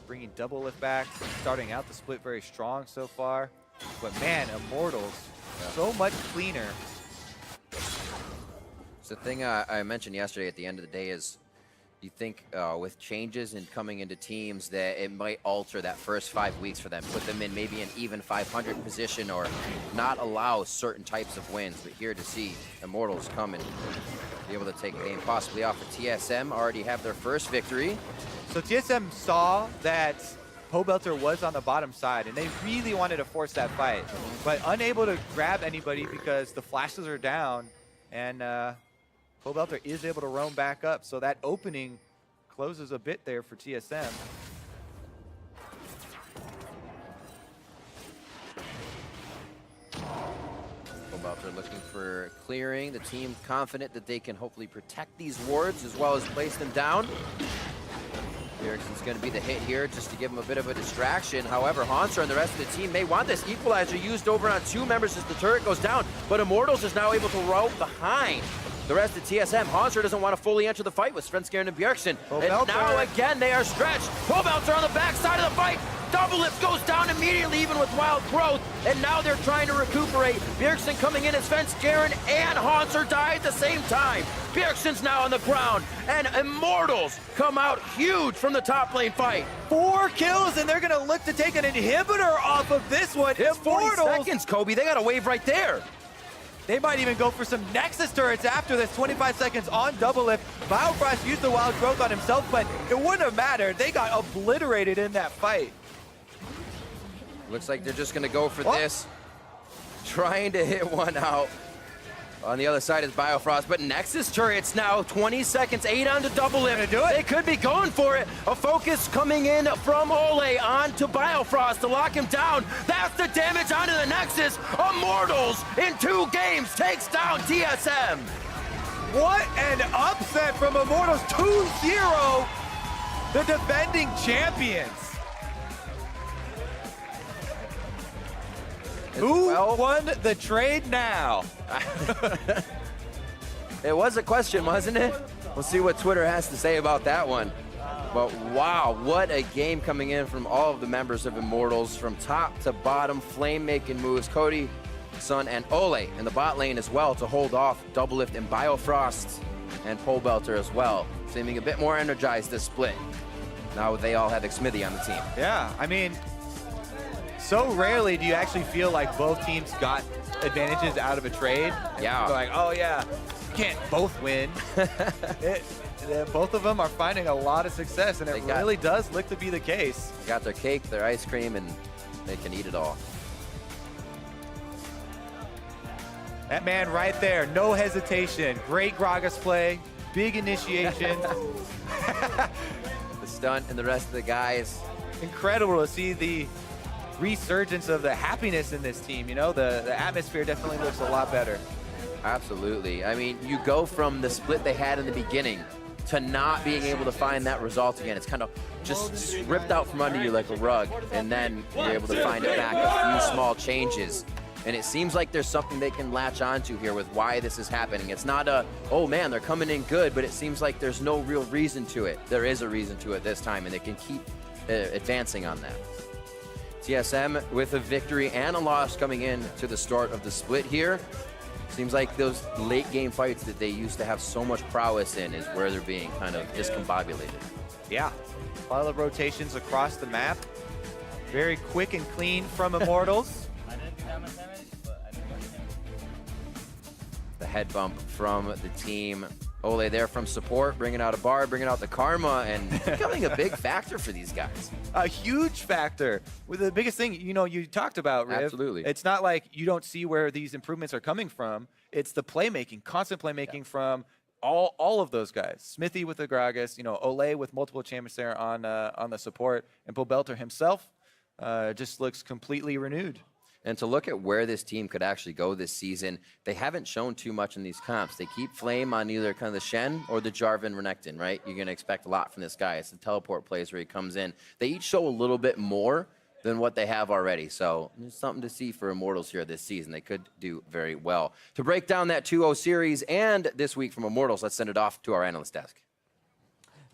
Bringing double lift back, starting out the split very strong so far. But man, Immortals, so much cleaner.
So the thing I mentioned yesterday at the end of the day is, you think with changes and coming into teams that it might alter that first 5 weeks for them, put them in maybe an even 500 position or not allow certain types of wins. But here to see Immortals come and be able to take a game possibly off of TSM, already have their first victory.
So TSM saw that Pobelter was on the bottom side, and they really wanted to force that fight, but unable to grab anybody because the flashes are down, and Pobelter is able to roam back up, so that opening closes a bit there for TSM.
Pobelter looking for clearing. The team confident that they can hopefully protect these wards as well as place them down. Bjergsen's going to be the hit here just to give him a bit of a distraction. However, Hansar and the rest of the team may want this equalizer used over on 2 members as the turret goes down, but Immortals is now able to row behind the rest of TSM. Hansar doesn't want to fully enter the fight with Svenskeren and Bjergsen. And now again they are stretched. Pobelter on the backside of the fight. Double lift goes down immediately, even with wild growth. And now they're trying to recuperate. Bjergsen coming in as Svenskeren and Hansar die at the same time. Bjergsen's now on the ground, and Immortals come out huge from the top lane fight.
4 kills, and they're going to look to take an inhibitor off of this one.
It's 40 seconds, Kobe. They got a wave right there.
They might even go for some Nexus turrets after this. 25 seconds on double lift. Biofrost used the wild growth on himself, but it wouldn't have mattered. They got obliterated in that fight.
Looks like they're just going to go for this. Trying to hit one out. On the other side is Biofrost, but Nexus turrets now, 20 seconds, 8 on to double lift. They could be going for it. A focus coming in from Ole onto Biofrost to lock him down. That's the damage onto the Nexus. Immortals in 2 games takes down TSM.
What an upset from Immortals, 2-0, the defending champions. Who won the trade now?
It was a question, wasn't it? We'll see what Twitter has to say about that one. But wow, what a game coming in from all of the members of Immortals, from top to bottom, flame-making moves. Cody, Sun, and Ole in the bot lane as well to hold off Double Lift and Biofrost and Pobelter as well, seeming a bit more energized this split. Now they all have Smithy on the team.
Yeah, I mean, so rarely do you actually feel like both teams got advantages out of a trade.
Yeah.
Like, oh yeah, can't both win. Both of them are finding a lot of success, and it really does look to be the case.
They got their cake, their ice cream, and they can eat it all.
That man right there, no hesitation. Great Gragas play, big initiation.
The stunt and the rest of the guys.
Incredible to see the resurgence of the happiness in this team. You know, the atmosphere definitely looks a lot better.
Absolutely. I mean, you go from the split they had in the beginning to not being able to find that result again. It's kind of just ripped out from under you like a rug, and then you're able to find it back, a few small changes. And it seems like there's something they can latch onto here with why this is happening. It's not a, oh man, they're coming in good, but it seems like there's no real reason to it. There is a reason to it this time, and they can keep advancing on that. TSM with a victory and a loss coming in to the start of the split here. Seems like those late game fights that they used to have so much prowess in is where they're being kind of discombobulated. Yeah.
A lot of rotations across the map. Very quick and clean from Immortals.
The head bump from the team. Ole there from support, bringing out a Bard, bringing out the Karma, and becoming a big factor for these guys.
A huge factor. With the biggest thing, you know, you talked about, Riv.
Absolutely.
It's not like you don't see where these improvements are coming from. It's the playmaking, constant playmaking from all of those guys. Smithy with the Gragas, you know, Ole with multiple champions there on the support, and Pobelter himself just looks completely renewed.
And to look at where this team could actually go this season, they haven't shown too much in these comps. They keep Flame on either kind of the Shen or the Jarvan Renekton, right? You're going to expect a lot from this guy. It's the teleport plays where he comes in. They each show a little bit more than what they have already. So there's something to see for Immortals here this season. They could do very well. To break down that 2-0 series and this week from Immortals, let's send it off to our analyst desk.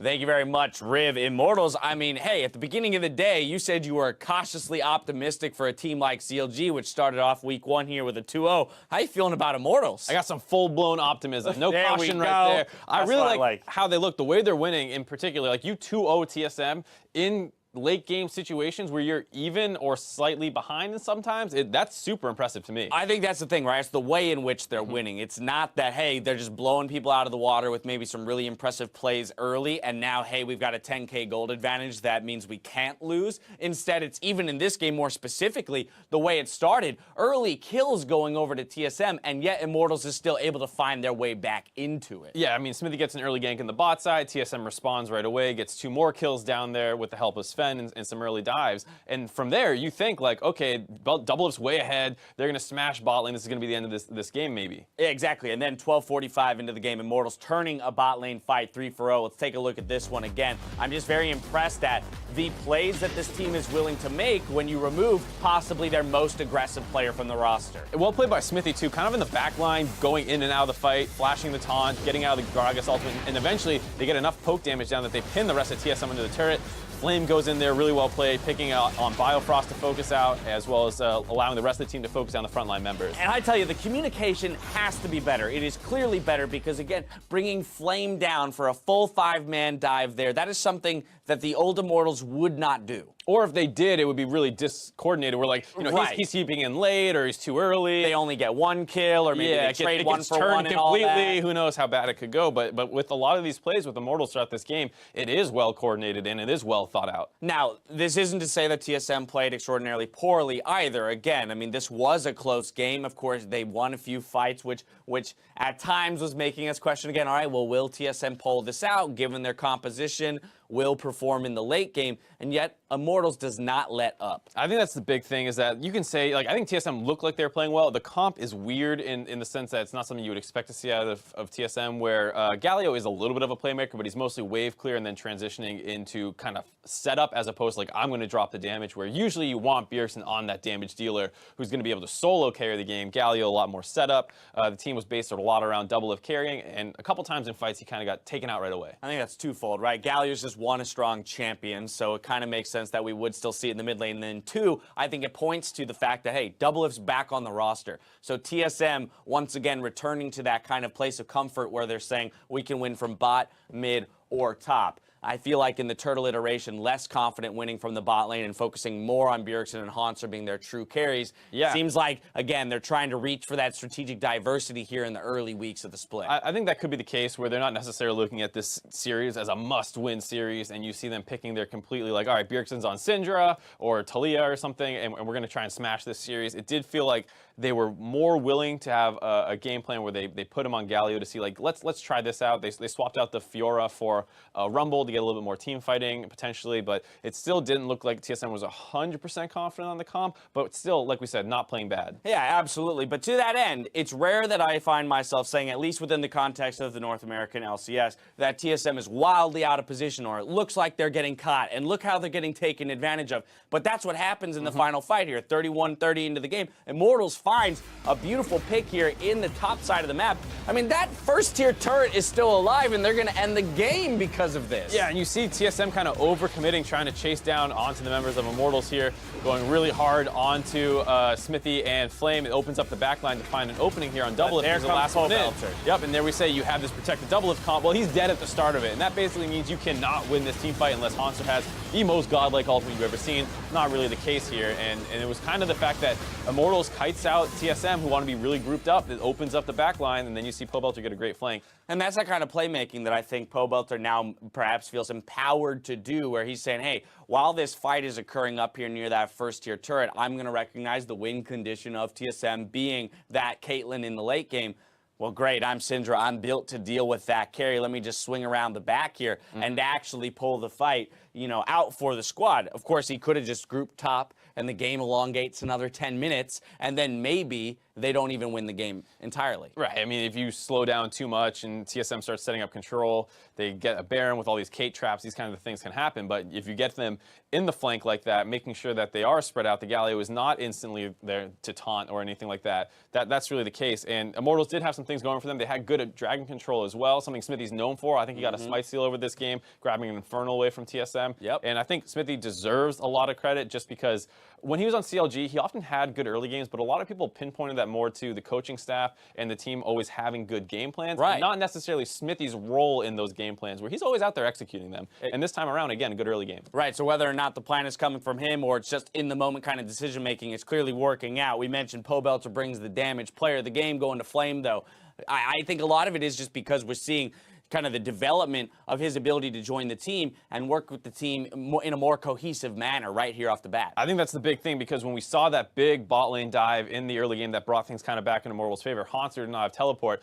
Thank you very much, Riv. Immortals, I mean, hey, at the beginning of the day, you said you were cautiously optimistic for a team like CLG, which started off week 1 here with a 2-0. How you feeling about Immortals?
I got some full-blown optimism. No
there
caution right there. I really like how they look, the way they're winning in particular. Like, you 2-0 TSM in late game situations where you're even or slightly behind sometimes, that's super impressive to me.
I think that's the thing, right? It's the way in which they're winning. It's not that, hey, they're just blowing people out of the water with maybe some really impressive plays early, and now, hey, we've got a 10K gold advantage. That means we can't lose. Instead, it's even in this game more specifically, the way it started. Early kills going over to TSM, and yet Immortals is still able to find their way back into it.
Yeah, I mean, Smithy gets an early gank in the bot side. TSM responds right away, gets 2 more kills down there with the help of Sven and some early dives. And from there, you think, like, okay, Doublelift's way ahead. They're going to smash bot lane. This is going to be the end of this game, maybe.
Yeah, exactly. And then 12:45 into the game, Immortals turning a bot lane fight 3-0. Let's take a look at this one again. I'm just very impressed at the plays that this team is willing to make when you remove possibly their most aggressive player from the roster.
Well played by Smithy, too. Kind of in the back line, going in and out of the fight, flashing the taunt, getting out of the Gragas ultimate, and eventually they get enough poke damage down that they pin the rest of TSM into the turret. Flame goes in there, really well played, picking out on Biofrost to focus out, as well as allowing the rest of the team to focus on the frontline members.
And I tell you, the communication has to be better. It is clearly better because, again, bringing Flame down for a full 5-man dive there, that is something that the old Immortals would not do.
Or if they did, it would be really discoordinated. We're like, you know,
right.
he's keeping in late, or he's too early.
They only get 1 kill, or maybe they trade 1 for 1 and all that.
Who knows how bad it could go? But with a lot of these plays with Immortals throughout this game, it is well coordinated and it is well thought out.
Now, this isn't to say that TSM played extraordinarily poorly either. Again, I mean, this was a close game. Of course, they won a few fights, which at times was making us question again, all right, well, will TSM pull this out given their composition? Will perform in the late game, and yet Immortals does not let up.
I think that's the big thing, is that you can say, like, I think TSM looked like they're playing well. The comp is weird in the sense that it's not something you would expect to see out of TSM, where Galio is a little bit of a playmaker, but he's mostly wave clear and then transitioning into kind of setup, as opposed to, like, I'm going to drop the damage, where usually you want Bjergsen on that damage dealer who's going to be able to solo carry the game. Galio, a lot more setup. The team was based a lot around Doublelift carrying, and a couple times in fights he kind of got taken out right away.
I think that's twofold, right? Galio's just one, a strong champion, so it kind of makes sense that we would still see it in the mid lane. And then 2, I think it points to the fact that, hey, Doublelift's back on the roster. So TSM, once again, returning to that kind of place of comfort where they're saying we can win from bot, mid, or top. I feel like in the Turtle iteration, less confident winning from the bot lane and focusing more on Bjergsen and Haunter being their true carries.
Yeah.
Seems like, again, they're trying to reach for that strategic diversity here in the early weeks of the split.
I think that could be the case where they're not necessarily looking at this series as a must-win series, and you see them picking their completely like, all right, Bjergsen's on Syndra or Talia or something, and we're going to try and smash this series. It did feel like they were more willing to have a game plan where they put him on Galio to see, like, let's try this out. They swapped out the Fiora for Rumble to get a little bit more team fighting, potentially, but it still didn't look like TSM was 100% confident on the comp, but still, like we said, not playing bad.
Yeah, absolutely. But to that end, it's rare that I find myself saying, at least within the context of the North American LCS, that TSM is wildly out of position, or it looks like they're getting caught, and look how they're getting taken advantage of. But that's what happens in the final fight here, 31-30 into the game. Immortals finds a beautiful pick here in the top side of the map. I mean, that first-tier turret is still alive, and they're going to end the game because of this.
Yeah, and you see TSM kind of overcommitting, trying to chase down onto the members of Immortals here, going really hard onto Smithy and Flame. It opens up the backline to find an opening here on Doublelift.
There
There's the
comes
last one in.
Pobelter.
Yep, and there we say you have this protected Doublelift comp. Well, he's dead at the start of it, and that basically means you cannot win this team fight unless Haunter has the most godlike ultimate you've ever seen. Not really the case here, and it was kind of the fact that Immortals kites out TSM, who want to be really grouped up. It opens up the backline, and then you see Pobelter get a great flank.
And that's the kind of playmaking that I think Pobelter now perhaps feels empowered to do, where he's saying, hey, while this fight is occurring up here near that first-tier turret, I'm going to recognize the win condition of TSM being that Caitlyn in the late game. Well, great, I'm Syndra. I'm built to deal with that carry. Let me just swing around the back here and actually pull the fight, you know, out for the squad. Of course, he could have just grouped top and the game elongates another 10 minutes, and then maybe they don't even win the game entirely.
Right. I mean, if you slow down too much and TSM starts setting up control, they get a Baron with all these Kate traps, these kind of things can happen. But if you get them in the flank like that, making sure that they are spread out, the Galio is not instantly there to taunt or anything like that. That's really the case. And Immortals did have some things going for them. They had good dragon control as well, something Smithy's known for. I think he got a smite steal over this game, grabbing an Infernal away from TSM.
Yep.
And I think Smithy deserves a lot of credit just because when he was on CLG, he often had good early games, but a lot of people pinpointed that more to the coaching staff and the team always having good game plans,
right,
and not necessarily Smithy's role in those game plans, where he's always out there executing them. And this time around, again, a good early game. Right,
so whether or not the plan is coming from him or it's just in the moment kind of decision-making, it's clearly working out. We mentioned Pobelter brings the damage player of the game going to Flame, though. I think a lot of it is just because we're seeing kind of the development of his ability to join the team and work with the team in a more cohesive manner right here off the bat.
I think that's the big thing, because when we saw that big bot lane dive in the early game that brought things kind of back in Immortals' favor, Haunter did not have teleport.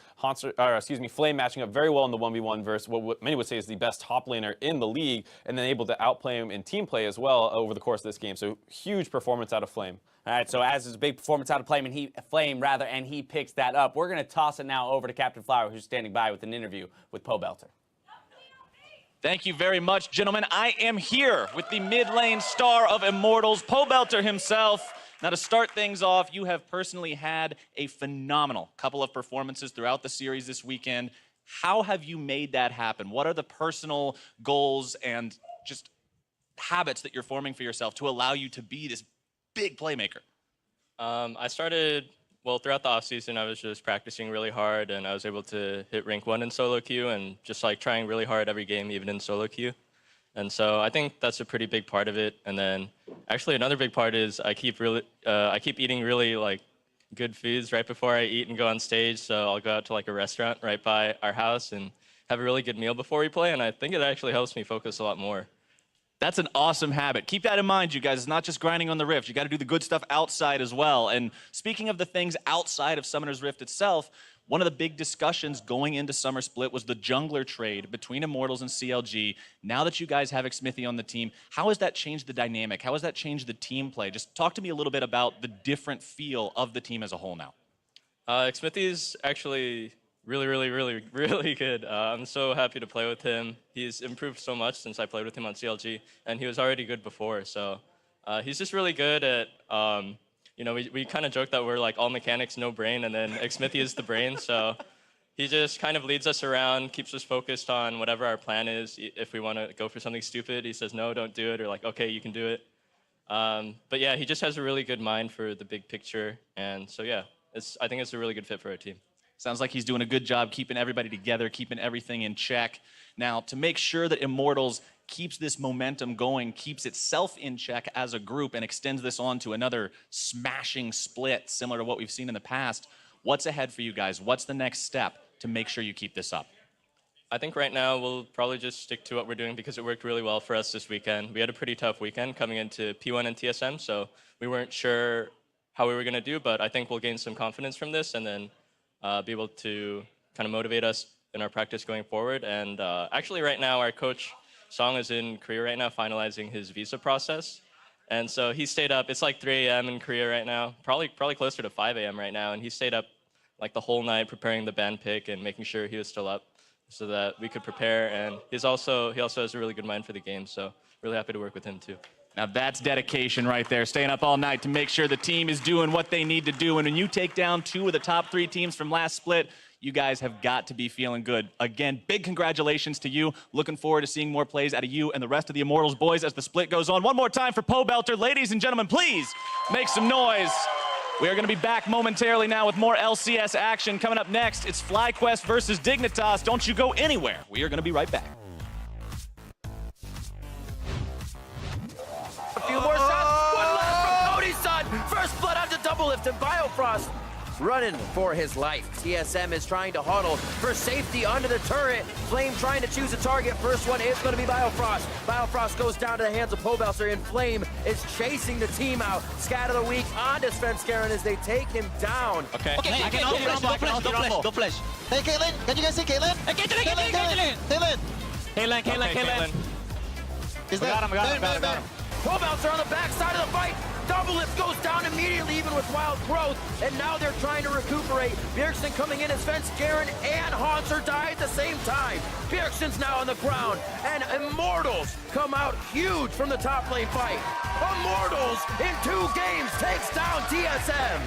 Flame matching up very well in the 1v1 versus what many would say is the best top laner in the league, and then able to outplay him in team play as well over the course of this game. So huge performance out of Flame.
All right, so as his big performance out of Flame, and he picks that up. We're going to toss it now over to Captain Flower, who's standing by with an interview with Pobelter.
Thank you very much, gentlemen. I am here with the mid lane star of Immortals, Pobelter himself. Now, to start things off, you have personally had a phenomenal couple of performances throughout the series this weekend. How have you made that happen? What are the personal goals and just habits that you're forming for yourself to allow you to be this big playmaker?
I started, well, throughout the offseason, I was just practicing really hard, and I was able to hit rank 1 in solo queue and just like trying really hard every game, even in solo queue. And so I think that's a pretty big part of it. And then actually another big part is I keep eating really like good foods right before I eat and go on stage. So I'll go out to like a restaurant right by our house and have a really good meal before we play. And I think it actually helps me focus a lot more.
That's an awesome habit. Keep that in mind, you guys. It's not just grinding on the Rift. You got to do the good stuff outside as well. And speaking of the things outside of Summoner's Rift itself, one of the big discussions going into Summer Split was the jungler trade between Immortals and CLG. Now that you guys have Xmithy on the team, how has that changed the dynamic? How has that changed the team play? Just talk to me a little bit about the different feel of the team as a whole now.
Xmithy's actually really good. I'm so happy to play with him. He's improved so much since I played with him on CLG, and he was already good before. So he's just really good at, you know, we kind of joke that we're like all mechanics, no brain, and then Xmithy is the brain. So he just kind of leads us around, keeps us focused on whatever our plan is. If we want to go for something stupid, he says, no, don't do it, or like, okay, you can do it. But yeah, he just has a really good mind for the big picture. And so yeah, I think it's a really good fit for our team.
Sounds like he's doing a good job keeping everybody together, keeping everything in check. Now, to make sure that Immortals keeps this momentum going, keeps itself in check as a group, and extends this on to another smashing split similar to what we've seen in the past, what's ahead for you guys? What's the next step to make sure you keep this up?
I think right now we'll probably just stick to what we're doing because it worked really well for us this weekend. We had a pretty tough weekend coming into P1 and TSM, so we weren't sure how we were going to do, but I think we'll gain some confidence from this and then be able to kind of motivate us in our practice going forward. And actually right now our coach Song is in Korea right now finalizing his visa process. And so he stayed up, it's like 3 a.m. in Korea right now, probably closer to 5 a.m. right now, and he stayed up like the whole night preparing the band pick and making sure he was still up so that we could prepare. And he also has a really good mind for the game, so really happy to work with him too.
Now that's dedication right there, staying up all night to make sure the team is doing what they need to do. And when you take down 2 of the top 3 teams from last split, you guys have got to be feeling good. Again, big congratulations to you. Looking forward to seeing more plays out of you and the rest of the Immortals boys as the split goes on. One more time for Pobelter. Ladies and gentlemen, please make some noise. We are going to be back momentarily now with more LCS action. Coming up next, it's FlyQuest versus Dignitas. Don't you go anywhere. We are going to be right back.
A few more shots. One left from Cody's son. First blood onto double lift, and Biofrost running for his life. TSM is trying to huddle for safety under the turret. Flame trying to choose a target. First one is going to be Biofrost. Biofrost goes down to the hands of Pobelter, and Flame is chasing the team out. Scat of the week on to Svenskeren as they take him down.
Okay.
I can don't flash. Hey, Caitlyn, can you guys see Caitlyn?
Caitlyn.
Is that?
We got him.
Pobelter on the backside of the fight. Double lift goes down immediately, even with wild growth, and now they're trying to recuperate. Bjergsen coming in as Svenskeren and Haunter die at the same time. Bjergsen's now on the ground, and Immortals come out huge from the top lane fight. Immortals in 2 games takes down TSM.